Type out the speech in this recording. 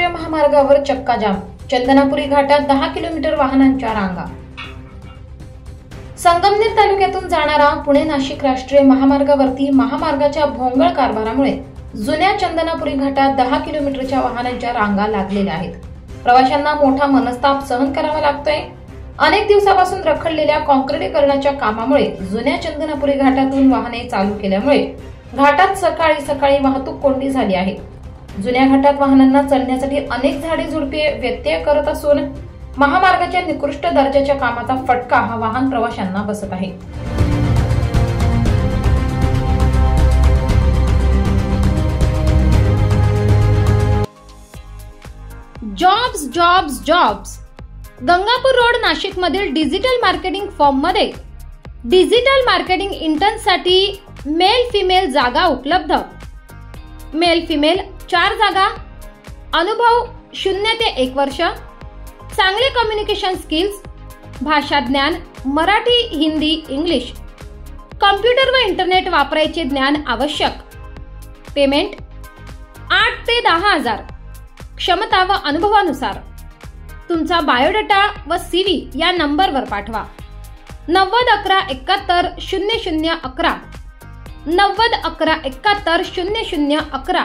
राष्ट्रीय महामार्गावर चक्काजाम, चंदनापुरी घाटात 10 किलोमीटर वाहनांच्या रांगा। संगमनेर तालुक्यातून जाणारा पुणे नाशिक राष्ट्रीय महामार्गावरती महामार्गाच्या भोंगळ कारभारामुळे जुन्या चंदनापुरी घाटात 10 किलोमीटरच्या वाहनांच्या रांगा लागलेल्या आहेत। प्रवाशांना मोठा मनस्ताप सहन करावा लागतोय। अनेक दिवसापासून रखडलेल्या काँक्रिटीकरणाच्या कामामुळे जुन्या चंदनापुरी घाटातून वाहने चालू केल्यामुळे घाटात सकाळी वाहतूक कोंडी झाली आहे। जुन्या घाटात वाहनांना चढण्यासाठी अनेक झाडे झुडपे व्यत्यय करत असून महामार्गाच्या निकृष्ट दर्जाच्या कामाचा फटका हा वाहन प्रवाशांना बसत आहे। Jobs jobs jobs. Gangapur road Nashik मधील डिजिटल मार्केटिंग फर्म मध्ये डिजिटल मार्केटिंग इंटर्नसाठी मेल फिमेल जागा उपलब्ध। मेल फिमेल 4 जागा। अनुभव 0 ते 1 वर्ष। चांगले कम्युनिकेशन स्किल्स, भाषा ज्ञान मराठी, हिंदी, इंग्लिश। कॉम्प्युटर व इंटरनेट वापरायचे ज्ञान आवश्यक। पेमेंट 8 ते 10 हजार। क्षमता व अनुभवानुसार तुमचा बायोडाटा व CV या नंबरवर पाठवा। 90 11 71 00 11 90 11 71 00 11